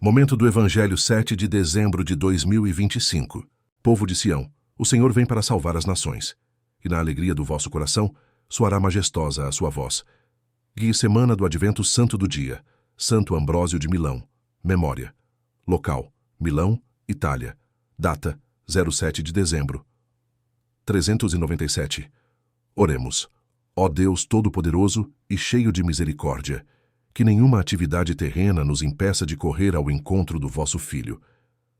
Momento do Evangelho, 7 de dezembro de 2025. Povo de Sião, o Senhor vem para salvar as nações. E na alegria do vosso coração, soará majestosa a sua voz. Guia semana do Advento Santo do Dia. Santo Ambrósio de Milão. Memória. Local: Milão, Itália. Data: 07 de dezembro. 397. Oremos. Ó Deus Todo-Poderoso e cheio de misericórdia, que nenhuma atividade terrena nos impeça de correr ao encontro do vosso Filho,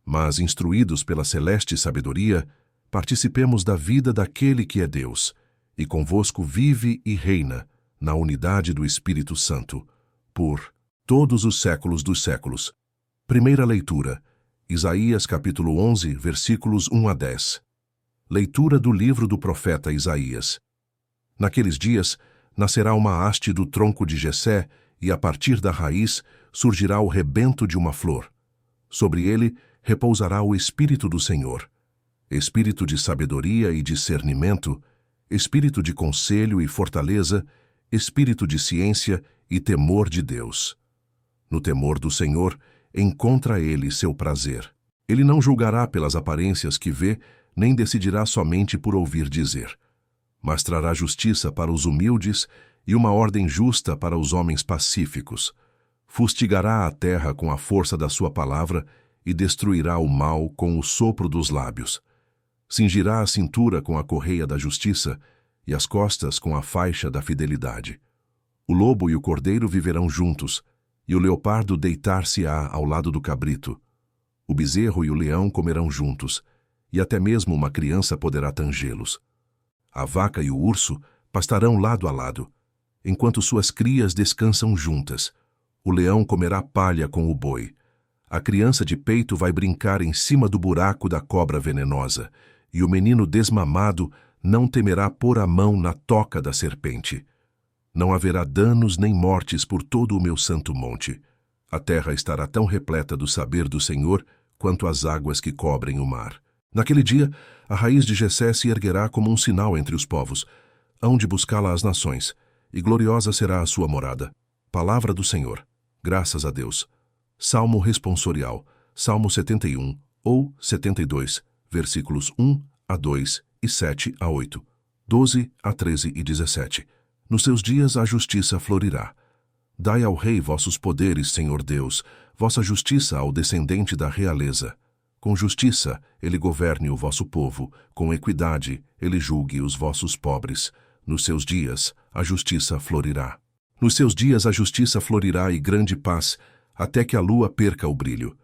mas, instruídos pela celeste sabedoria, participemos da vida daquele que é Deus, e convosco vive e reina, na unidade do Espírito Santo, por todos os séculos dos séculos. Primeira leitura, Isaías capítulo 11, versículos 1 a 10. Leitura do livro do profeta Isaías. Naqueles dias, nascerá uma haste do tronco de Jessé, e a partir da raiz surgirá o rebento de uma flor. Sobre ele repousará o Espírito do Senhor, Espírito de sabedoria e discernimento, Espírito de conselho e fortaleza, Espírito de ciência e temor de Deus. No temor do Senhor encontra ele seu prazer. Ele não julgará pelas aparências que vê, nem decidirá somente por ouvir dizer, mas trará justiça para os humildes e uma ordem justa para os homens pacíficos. Fustigará a terra com a força da sua palavra e destruirá o mal com o sopro dos lábios. Cingirá a cintura com a correia da justiça e as costas com a faixa da fidelidade. O lobo e o cordeiro viverão juntos, e o leopardo deitar-se-á ao lado do cabrito. O bezerro e o leão comerão juntos, e até mesmo uma criança poderá tangê-los. A vaca e o urso pastarão lado a lado, enquanto suas crias descansam juntas. O leão comerá palha com o boi. A criança de peito vai brincar em cima do buraco da cobra venenosa, e o menino desmamado não temerá pôr a mão na toca da serpente. Não haverá danos nem mortes por todo o meu santo monte. A terra estará tão repleta do saber do Senhor quanto as águas que cobrem o mar. Naquele dia, a raiz de Jessé se erguerá como um sinal entre os povos. Hão de buscá-la as nações, e gloriosa será a sua morada. Palavra do Senhor. Graças a Deus. Salmo responsorial. Salmo 71 ou 72, versículos 1 a 2 e 7 a 8, 12 a 13 e 17. Nos seus dias a justiça florirá. Dai ao rei vossos poderes, Senhor Deus, vossa justiça ao descendente da realeza. Com justiça ele governe o vosso povo, com equidade ele julgue os vossos pobres. Nos seus dias a justiça florirá. Nos seus dias a justiça florirá e grande paz, até que a lua perca o brilho.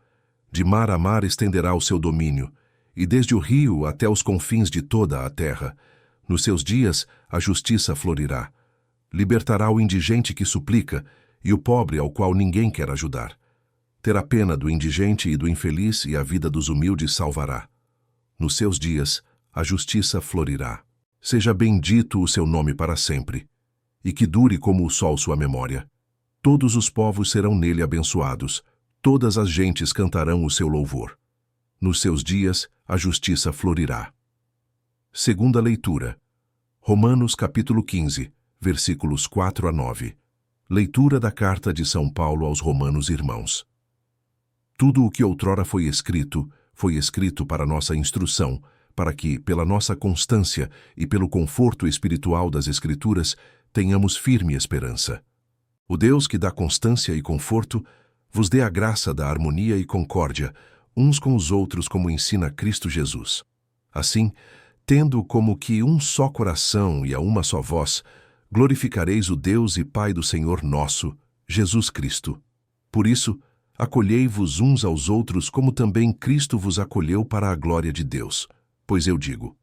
De mar a mar estenderá o seu domínio, e desde o rio até os confins de toda a terra. Nos seus dias a justiça florirá. Libertará o indigente que suplica, e o pobre ao qual ninguém quer ajudar. Terá pena do indigente e do infeliz, e a vida dos humildes salvará. Nos seus dias a justiça florirá. Seja bendito o seu nome para sempre, e que dure como o sol sua memória. Todos os povos serão nele abençoados, todas as gentes cantarão o seu louvor. Nos seus dias a justiça florirá. Segunda leitura. Romanos capítulo 15, versículos 4 a 9. Leitura da carta de São Paulo aos Romanos irmãos. Tudo o que outrora foi escrito para nossa instrução, para que, pela nossa constância e pelo conforto espiritual das Escrituras, tenhamos firme esperança. O Deus que dá constância e conforto, vos dê a graça da harmonia e concórdia, uns com os outros como ensina Cristo Jesus. Assim, tendo como que um só coração e a uma só voz, glorificareis o Deus e Pai do Senhor nosso, Jesus Cristo. Por isso, acolhei-vos uns aos outros como também Cristo vos acolheu para a glória de Deus. Pois eu digo,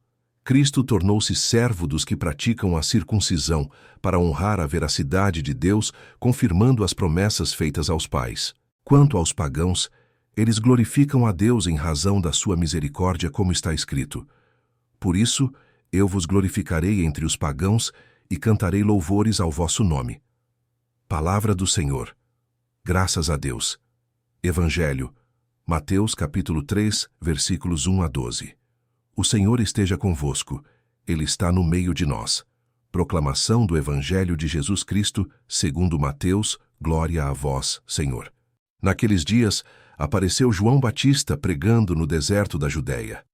Cristo tornou-se servo dos que praticam a circuncisão, para honrar a veracidade de Deus, confirmando as promessas feitas aos pais. Quanto aos pagãos, eles glorificam a Deus em razão da sua misericórdia, como está escrito. Por isso, eu vos glorificarei entre os pagãos e cantarei louvores ao vosso nome. Palavra do Senhor. Graças a Deus. Evangelho. Mateus capítulo 3, versículos 1 a 12. O Senhor esteja convosco, Ele está no meio de nós. Proclamação do Evangelho de Jesus Cristo, segundo Mateus, glória a vós, Senhor. Naqueles dias, apareceu João Batista pregando no deserto da Judéia: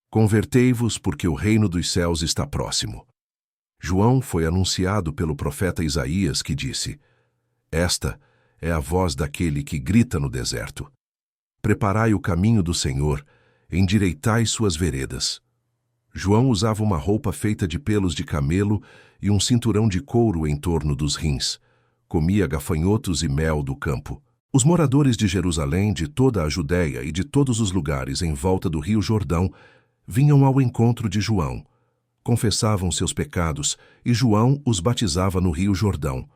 Convertei-vos, porque o reino dos céus está próximo. João foi anunciado pelo profeta Isaías, que disse: Esta é a voz daquele que grita no deserto: Preparai o caminho do Senhor, endireitai suas veredas. João usava uma roupa feita de pelos de camelo e um cinturão de couro em torno dos rins. Comia gafanhotos e mel do campo. Os moradores de Jerusalém, de toda a Judéia e de todos os lugares em volta do rio Jordão vinham ao encontro de João. Confessavam seus pecados e João os batizava no rio Jordão.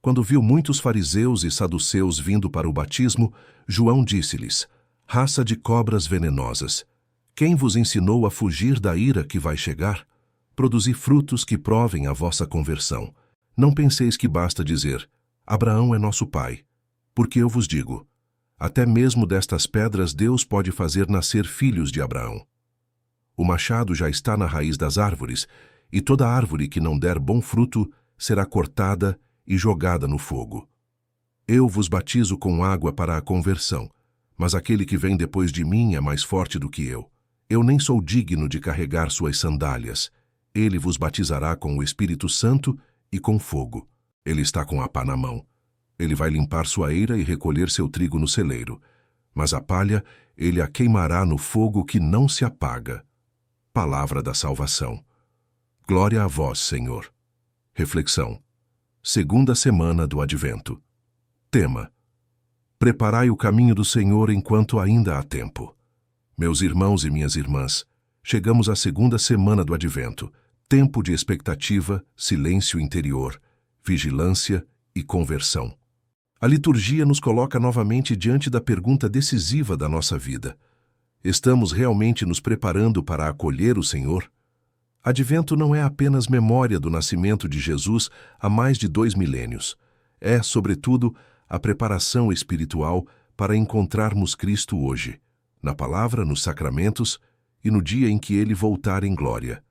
Quando viu muitos fariseus e saduceus vindo para o batismo, João disse-lhes: Raça de cobras venenosas! Quem vos ensinou a fugir da ira que vai chegar? Produzi frutos que provem a vossa conversão. Não penseis que basta dizer: Abraão é nosso pai. Porque eu vos digo, até mesmo destas pedras Deus pode fazer nascer filhos de Abraão. O machado já está na raiz das árvores, e toda árvore que não der bom fruto será cortada e jogada no fogo. Eu vos batizo com água para a conversão, mas aquele que vem depois de mim é mais forte do que eu. Eu nem sou digno de carregar suas sandálias. Ele vos batizará com o Espírito Santo e com fogo. Ele está com a pá na mão. Ele vai limpar sua eira e recolher seu trigo no celeiro, mas a palha ele a queimará no fogo que não se apaga. Palavra da salvação. Glória a vós, Senhor. Reflexão. Segunda semana do Advento. Tema: Preparai o caminho do Senhor enquanto ainda há tempo. Meus irmãos e minhas irmãs, chegamos à segunda semana do Advento, tempo de expectativa, silêncio interior, vigilância e conversão. A liturgia nos coloca novamente diante da pergunta decisiva da nossa vida: estamos realmente nos preparando para acolher o Senhor? Advento não é apenas memória do nascimento de Jesus há mais de 2 milênios. É, sobretudo, a preparação espiritual para encontrarmos Cristo hoje, na palavra, nos sacramentos e no dia em que Ele voltar em glória.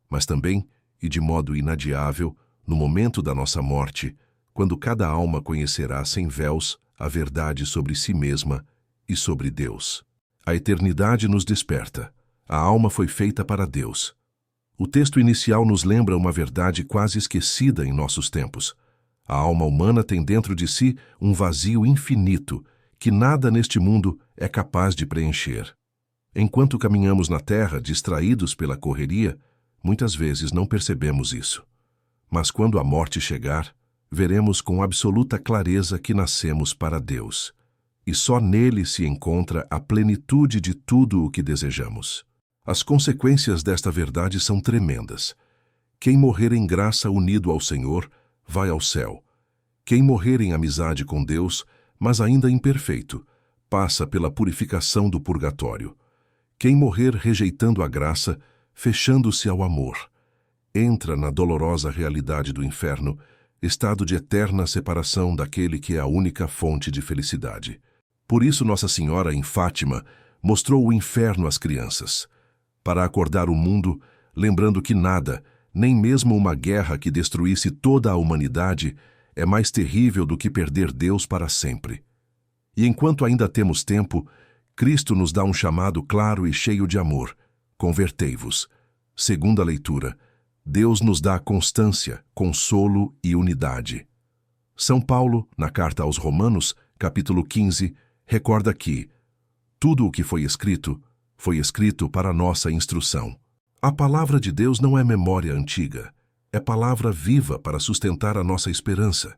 Mas também, e de modo inadiável, no momento da nossa morte, quando cada alma conhecerá sem véus a verdade sobre si mesma e sobre Deus. A eternidade nos desperta. A alma foi feita para Deus. O texto inicial nos lembra uma verdade quase esquecida em nossos tempos. A alma humana tem dentro de si um vazio infinito que nada neste mundo é capaz de preencher. Enquanto caminhamos na terra, distraídos pela correria, muitas vezes não percebemos isso. Mas quando a morte chegar, veremos com absoluta clareza que nascemos para Deus, e só nele se encontra a plenitude de tudo o que desejamos. As consequências desta verdade são tremendas. Quem morrer em graça unido ao Senhor, vai ao céu. Quem morrer em amizade com Deus, mas ainda imperfeito, passa pela purificação do purgatório. Quem morrer rejeitando a graça, fechando-se ao amor, entra na dolorosa realidade do inferno, estado de eterna separação daquele que é a única fonte de felicidade. Por isso Nossa Senhora, em Fátima, mostrou o inferno às crianças, para acordar o mundo, lembrando que nada, nem mesmo uma guerra que destruísse toda a humanidade, é mais terrível do que perder Deus para sempre. E enquanto ainda temos tempo, Cristo nos dá um chamado claro e cheio de amor: convertei-vos. Segunda leitura, Deus nos dá constância, consolo e unidade. São Paulo, na carta aos Romanos, capítulo 15, recorda que tudo o que foi escrito para nossa instrução. A palavra de Deus não é memória antiga, é palavra viva para sustentar a nossa esperança,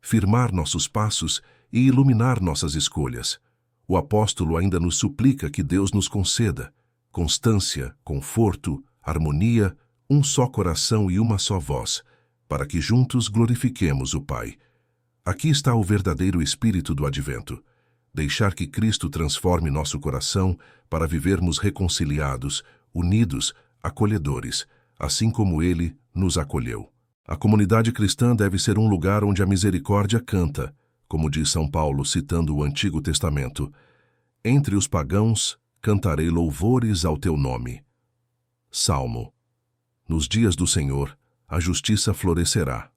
firmar nossos passos e iluminar nossas escolhas. O apóstolo ainda nos suplica que Deus nos conceda constância, conforto, harmonia, um só coração e uma só voz, para que juntos glorifiquemos o Pai. Aqui está o verdadeiro espírito do Advento: deixar que Cristo transforme nosso coração para vivermos reconciliados, unidos, acolhedores, assim como Ele nos acolheu. A comunidade cristã deve ser um lugar onde a misericórdia canta, como diz São Paulo citando o Antigo Testamento: entre os pagãos cantarei louvores ao teu nome. Salmo. Nos dias do Senhor, a justiça florescerá.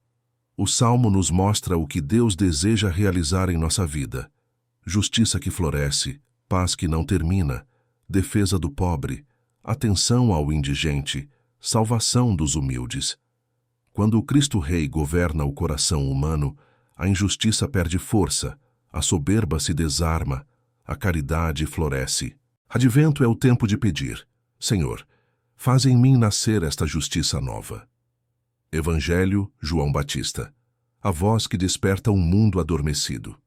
O Salmo nos mostra o que Deus deseja realizar em nossa vida: justiça que floresce, paz que não termina, defesa do pobre, atenção ao indigente, salvação dos humildes. Quando o Cristo Rei governa o coração humano, a injustiça perde força, a soberba se desarma, a caridade floresce. Advento é o tempo de pedir: Senhor, faz em mim nascer esta justiça nova. Evangelho, João Batista. A voz que desperta um mundo adormecido.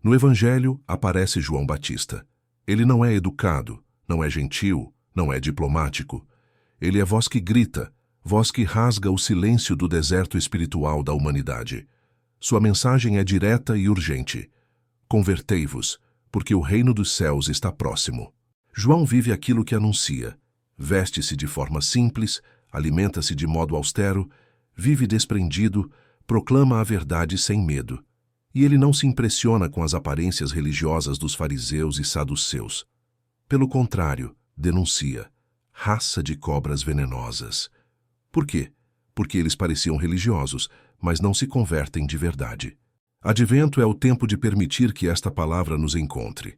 No Evangelho aparece João Batista. Ele não é educado, não é gentil, não é diplomático. Ele é voz que grita, voz que rasga o silêncio do deserto espiritual da humanidade. Sua mensagem é direta e urgente. Convertei-vos, porque o reino dos céus está próximo. João vive aquilo que anuncia. Veste-se de forma simples, alimenta-se de modo austero, vive desprendido, proclama a verdade sem medo. E ele não se impressiona com as aparências religiosas dos fariseus e saduceus. Pelo contrário, denuncia: raça de cobras venenosas. Por quê? Porque eles pareciam religiosos, mas não se convertem de verdade. Advento é o tempo de permitir que esta palavra nos encontre.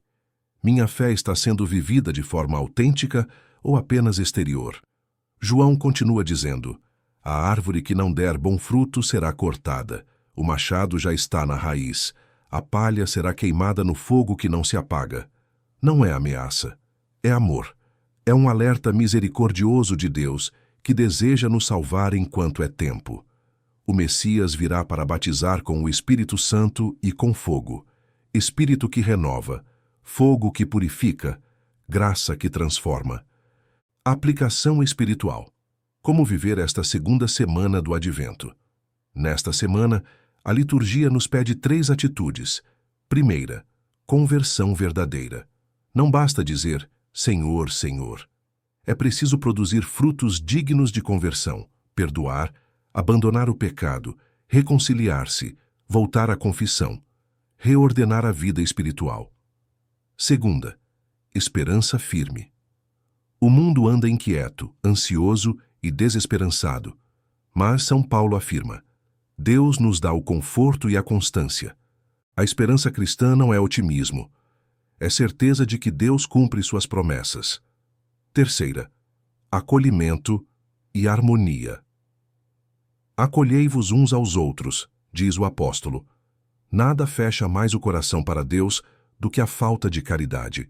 Minha fé está sendo vivida de forma autêntica ou apenas exterior? João continua dizendo: a árvore que não der bom fruto será cortada, o machado já está na raiz, a palha será queimada no fogo que não se apaga. Não é ameaça, é amor. É um alerta misericordioso de Deus que deseja nos salvar enquanto é tempo. O Messias virá para batizar com o Espírito Santo e com fogo. Espírito que renova, fogo que purifica, graça que transforma. Aplicação espiritual. Como viver esta segunda semana do Advento? Nesta semana, a liturgia nos pede 3 atitudes. Primeira, conversão verdadeira. Não basta dizer Senhor, Senhor. É preciso produzir frutos dignos de conversão, perdoar, abandonar o pecado, reconciliar-se, voltar à confissão, reordenar a vida espiritual. Segunda, esperança firme. O mundo anda inquieto, ansioso e desesperançado, mas São Paulo afirma: Deus nos dá o conforto e a constância. A esperança cristã não é otimismo, é certeza de que Deus cumpre suas promessas. Terceira, acolhimento e harmonia. Acolhei-vos uns aos outros, diz o apóstolo. Nada fecha mais o coração para Deus do que a falta de caridade.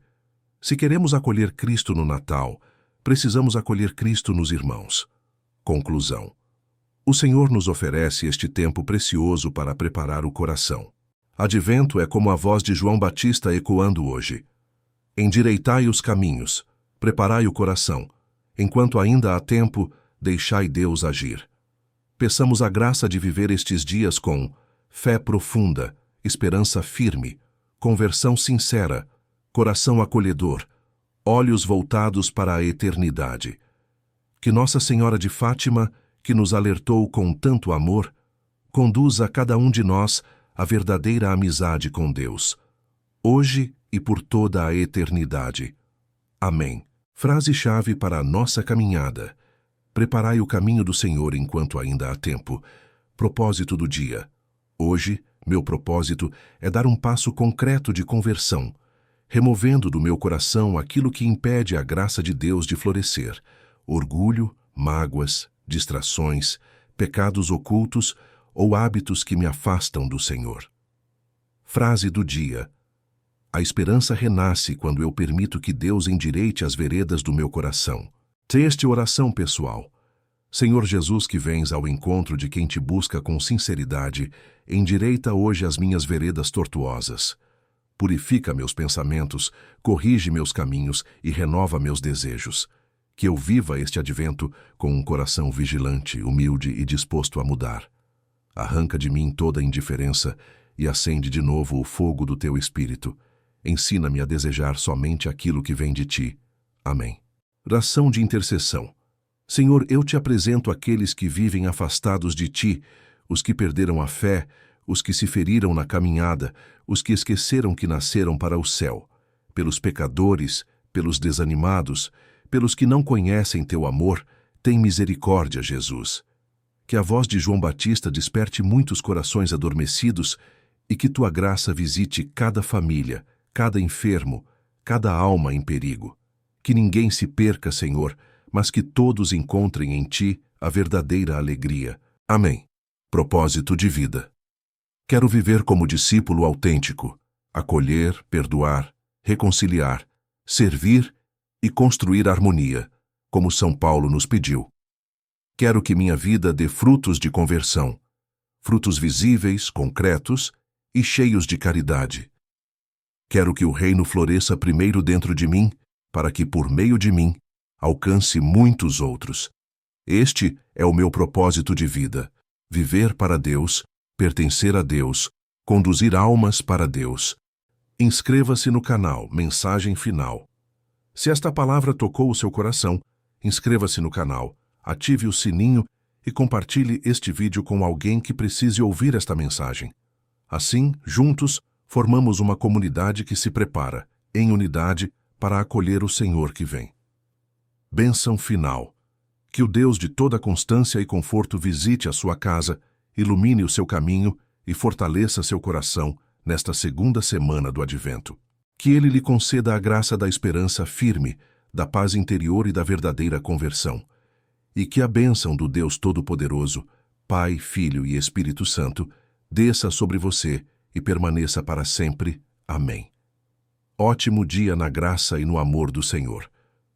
Se queremos acolher Cristo no Natal, precisamos acolher Cristo nos irmãos. Conclusão. O Senhor nos oferece este tempo precioso para preparar o coração. Advento é como a voz de João Batista ecoando hoje. Endireitai os caminhos, preparai o coração. Enquanto ainda há tempo, deixai Deus agir. Peçamos a graça de viver estes dias com fé profunda, esperança firme, conversão sincera, coração acolhedor, olhos voltados para a eternidade. Que Nossa Senhora de Fátima, que nos alertou com tanto amor, conduza a cada um de nós a verdadeira amizade com Deus, hoje e por toda a eternidade. Amém. Frase-chave para a nossa caminhada. Preparai o caminho do Senhor enquanto ainda há tempo. Propósito do dia. Hoje, meu propósito é dar um passo concreto de conversão, removendo do meu coração aquilo que impede a graça de Deus de florescer: orgulho, mágoas, distrações, pecados ocultos ou hábitos que me afastam do Senhor. Frase do dia. A esperança renasce quando eu permito que Deus endireite as veredas do meu coração. Texto e oração pessoal. Senhor Jesus, que vens ao encontro de quem te busca com sinceridade, endireita hoje as minhas veredas tortuosas. Purifica meus pensamentos, corrige meus caminhos e renova meus desejos. Que eu viva este advento com um coração vigilante, humilde e disposto a mudar. Arranca de mim toda a indiferença e acende de novo o fogo do teu Espírito. Ensina-me a desejar somente aquilo que vem de ti. Amém. Oração de intercessão. Senhor, eu te apresento aqueles que vivem afastados de ti, os que perderam a fé, os que se feriram na caminhada, os que esqueceram que nasceram para o céu, pelos pecadores, pelos desanimados, pelos que não conhecem teu amor, tem misericórdia, Jesus. Que a voz de João Batista desperte muitos corações adormecidos e que tua graça visite cada família, cada enfermo, cada alma em perigo. Que ninguém se perca, Senhor, mas que todos encontrem em Ti a verdadeira alegria. Amém. Propósito de vida. Quero viver como discípulo autêntico, acolher, perdoar, reconciliar, servir e construir harmonia, como São Paulo nos pediu. Quero que minha vida dê frutos de conversão, frutos visíveis, concretos e cheios de caridade. Quero que o reino floresça primeiro dentro de mim, para que, por meio de mim, alcance muitos outros. Este é o meu propósito de vida: viver para Deus, pertencer a Deus, conduzir almas para Deus. Inscreva-se no canal Mensagem Final. Se esta palavra tocou o seu coração, inscreva-se no canal, ative o sininho e compartilhe este vídeo com alguém que precise ouvir esta mensagem. Assim, juntos, formamos uma comunidade que se prepara, em unidade, para acolher o Senhor que vem. Bênção final. Que o Deus de toda constância e conforto visite a sua casa, ilumine o seu caminho e fortaleça seu coração nesta segunda semana do Advento. Que Ele lhe conceda a graça da esperança firme, da paz interior e da verdadeira conversão. E que a bênção do Deus Todo-Poderoso, Pai, Filho e Espírito Santo, desça sobre você e permaneça para sempre. Amém. Ótimo dia na graça e no amor do Senhor.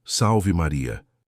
Salve Maria.